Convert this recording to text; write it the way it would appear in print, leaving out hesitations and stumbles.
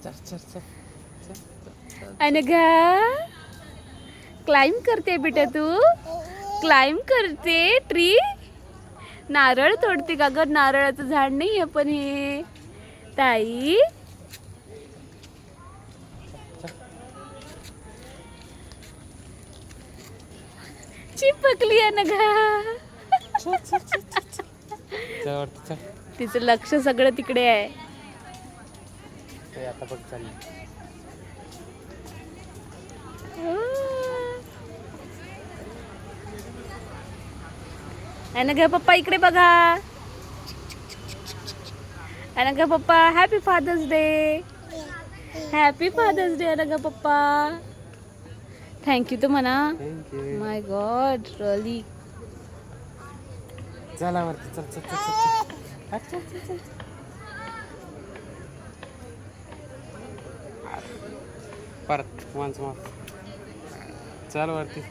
चल चल चल चल चल. अनघा क्लाइंब करते बेटा तू क्लाइंब करते ट्री. नारळ तोडते का ग? नारळाचं झाड नाही आहे पण हे ताई. चिपकली अनघा. वरती चल. तिचं लक्ष सगळं तिकडे आहे. ते आता बघ चालली. अनघा पप्पा इकडे बघा. अनघा पप्पा happy father's day. Happy father's day Anagha पप्पा. थँक्यू तर म्हणा. थँक्यू. My god really. चला वरती चल चल चल चल चल. चल चल चल. परत वन्स मोर. चल वरती.